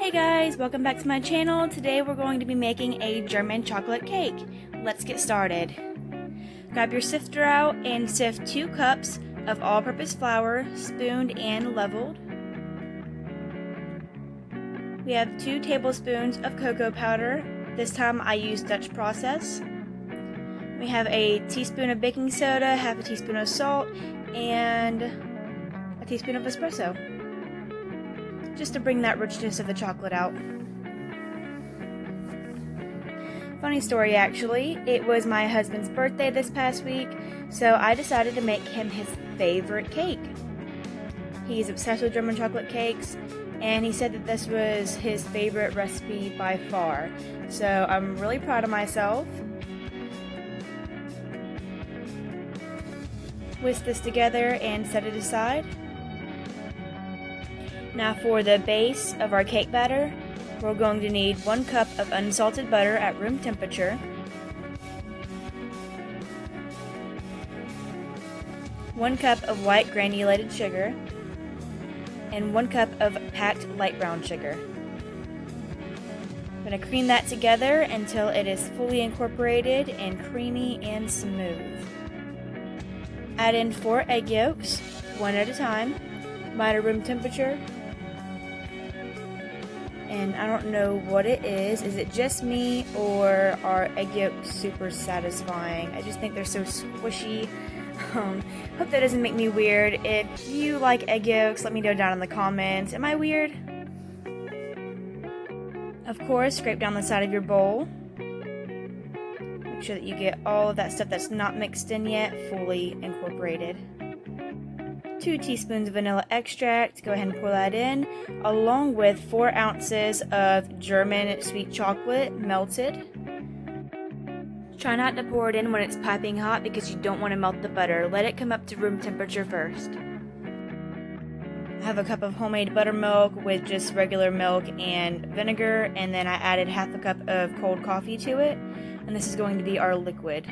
Hey guys, welcome back to my channel. Today we're going to be making a German chocolate cake. Let's get started. Grab your sifter out and sift 2 cups of all-purpose flour, spooned and leveled. We have 2 tablespoons of cocoa powder. This time I use Dutch process. We have a teaspoon of baking soda, half a teaspoon of salt, and a teaspoon of espresso, just to bring that richness of the chocolate out. Funny story actually, it was my husband's birthday this past week, so I decided to make him his favorite cake. He's obsessed with German chocolate cakes, and he said that this was his favorite recipe by far, so I'm really proud of myself. Whisk this together and set it aside. Now for the base of our cake batter, we're going to need 1 cup of unsalted butter at room temperature, 1 cup of white granulated sugar, and 1 cup of packed light brown sugar. I'm going to cream that together until it is fully incorporated and creamy and smooth. Add in 4 egg yolks, one at a time, at room temperature. And I don't know what it is. Is it just me, or are egg yolks super satisfying? I just think they're so squishy. Hope that doesn't make me weird. If you like egg yolks, let me know down in the comments. Am I weird? Of course, scrape down the side of your bowl. Make sure that you get all of that stuff that's not mixed in yet fully incorporated. 2 teaspoons of vanilla extract, go ahead and pour that in, along with 4 ounces of German sweet chocolate melted. Try not to pour it in when it's piping hot because you don't want to melt the butter. Let it come up to room temperature first. I have a cup of homemade buttermilk with just regular milk and vinegar, and then I added half a cup of cold coffee to it, and this is going to be our liquid.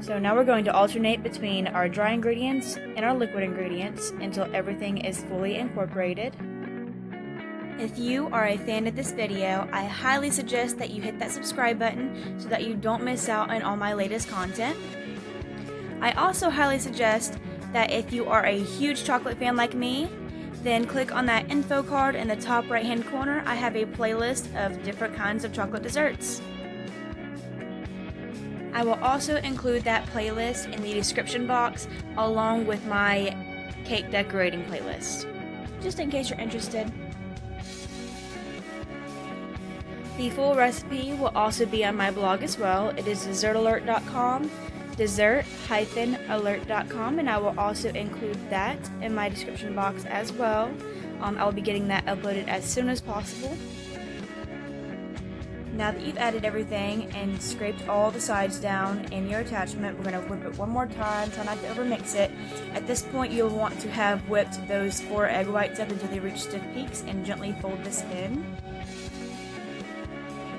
So now we're going to alternate between our dry ingredients and our liquid ingredients until everything is fully incorporated. If you are a fan of this video, I highly suggest that you hit that subscribe button so that you don't miss out on all my latest content. I also highly suggest that if you are a huge chocolate fan like me, then click on that info card in the top right hand corner. I have a playlist of different kinds of chocolate desserts. I will also include that playlist in the description box along with my cake decorating playlist, just in case you're interested. The full recipe will also be on my blog as well. It is dessertalert.com, dessert-alert.com, and I will also include that in my description box as well. I will be getting that uploaded as soon as possible. Now that you've added everything and scraped all the sides down in your attachment, we're going to whip it one more time, try not to overmix it. At this point you'll want to have whipped those 4 egg whites up until they reach stiff peaks and gently fold this in.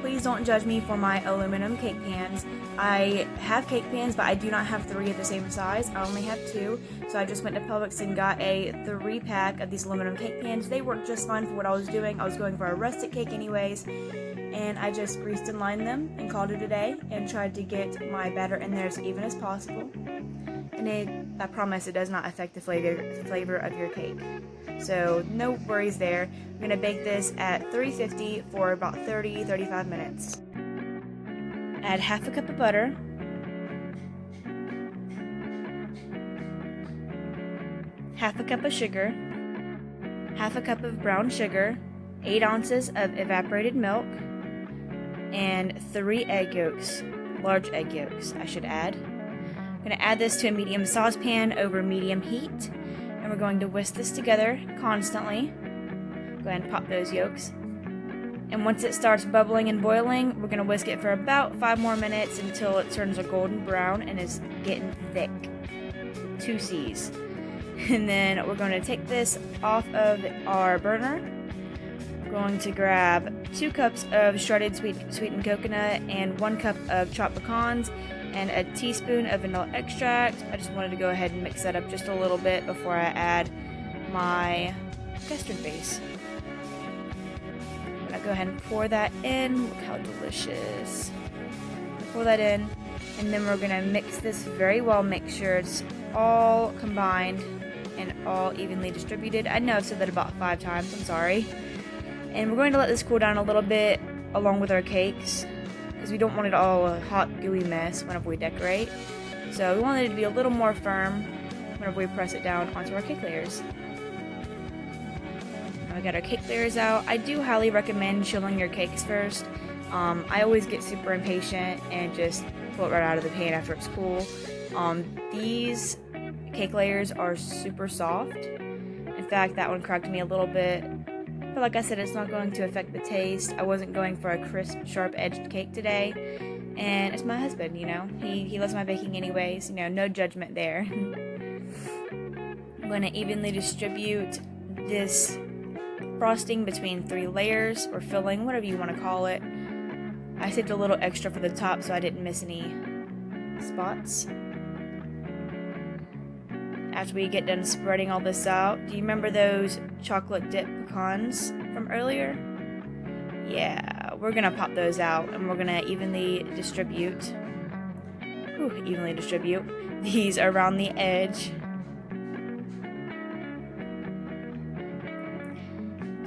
Please don't judge me for my aluminum cake pans. I have cake pans, but I do not have 3 of the same size. I only have 2, so I just went to Publix and got a 3-pack of these aluminum cake pans. They worked just fine for what I was doing. I was going for a rustic cake anyways, and I just greased and lined them and called it a day and tried to get my batter in there as even as possible. And I promise it does not affect the flavor of your cake. So no worries there. I'm going to bake this at 350 for about 30-35 minutes. Add half a cup of butter, half a cup of sugar, half a cup of brown sugar, 8 ounces of evaporated milk, and 3 egg yolks, large egg yolks I should add. I'm going to add this to a medium saucepan over medium heat, and we're going to whisk this together constantly. Go ahead and pop those yolks. And once it starts bubbling and boiling, we're going to whisk it for about 5 more minutes until it turns a golden brown and is getting thick. 2 C's. And then we're going to take this off of our burner. Going to grab 2 cups of shredded sweetened coconut and 1 cup of chopped pecans and a teaspoon of vanilla extract. I just wanted to go ahead and mix that up just a little bit before I add my custard base. go ahead and pour that in. Look how delicious. Pour that in, and then we're gonna mix this very well. Make sure it's all combined and all evenly distributed. I know I've said that about 5 times, I'm sorry. And we're going to let this cool down a little bit along with our cakes, because we don't want it all a hot, gooey mess whenever we decorate. So we want it to be a little more firm whenever we press it down onto our cake layers. Now we got our cake layers out. I do highly recommend chilling your cakes first. I always get super impatient and just pull it right out of the pan after it's cool. These cake layers are super soft. In fact, that one cracked me a little bit. But like I said, it's not going to affect the taste. I wasn't going for a crisp, sharp-edged cake today. And it's my husband, you know. He loves my baking anyways. You know, no judgment there. I'm going to evenly distribute this frosting between 3 layers, or filling, whatever you want to call it. I saved a little extra for the top so I didn't miss any spots. After we get done spreading all this out, do you remember those chocolate dip pecans from earlier? Yeah, we're gonna pop those out and we're gonna evenly distribute these around the edge.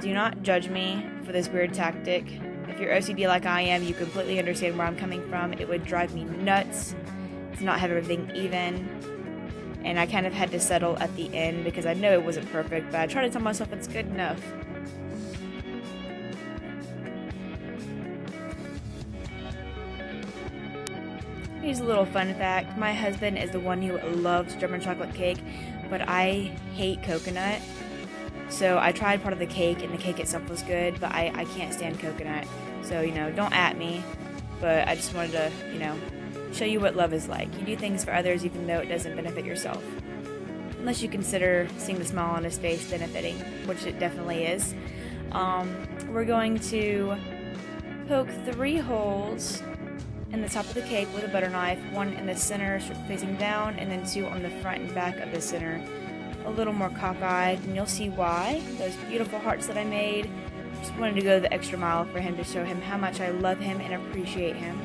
Do not judge me for this weird tactic. If you're OCD like I am, you completely understand where I'm coming from. It would drive me nuts to not have everything even. And I kind of had to settle at the end because I know it wasn't perfect, but I try to tell myself it's good enough. Here's a little fun fact. My husband is the one who loves German chocolate cake, but I hate coconut. So I tried part of the cake, and the cake itself was good, but I can't stand coconut. So, you know, don't at me. But I just wanted to, you know, show you what love is like. You do things for others even though it doesn't benefit yourself. Unless you consider seeing the smile on his face benefiting, which it definitely is. We're going to poke 3 holes in the top of the cake with a butter knife, 1 in the center facing down, and then 2 on the front and back of the center. A little more cockeyed, and you'll see why. Those beautiful hearts that I made. Just wanted to go the extra mile for him to show him how much I love him and appreciate him.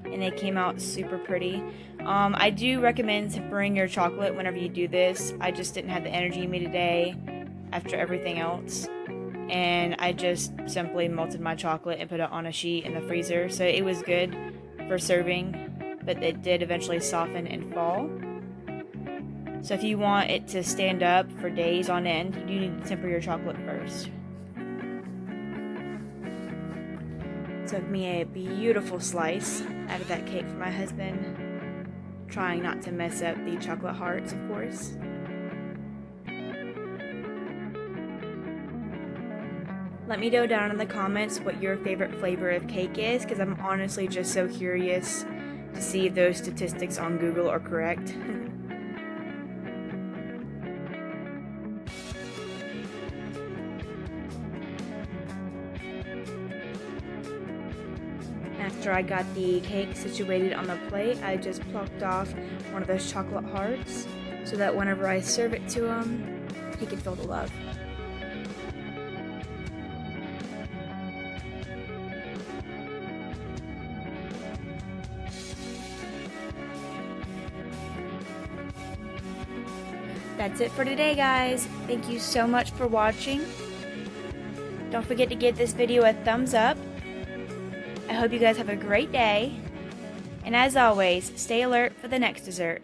And they came out super pretty. I do recommend tempering your chocolate whenever you do this. I just didn't have the energy in me today after everything else. And I just simply melted my chocolate and put it on a sheet in the freezer. So it was good for serving, but it did eventually soften and fall. So if you want it to stand up for days on end, you do need to temper your chocolate first. Took me a beautiful slice out of that cake for my husband, trying not to mess up the chocolate hearts, of course. Let me know down in the comments what your favorite flavor of cake is, because I'm honestly just so curious to see if those statistics on Google are correct. After I got the cake situated on the plate, I just plucked off one of those chocolate hearts so that whenever I serve it to him, he can feel the love. That's it for today, guys. Thank you so much for watching. Don't forget to give this video a thumbs up. I hope you guys have a great day. And as always, stay alert for the next dessert.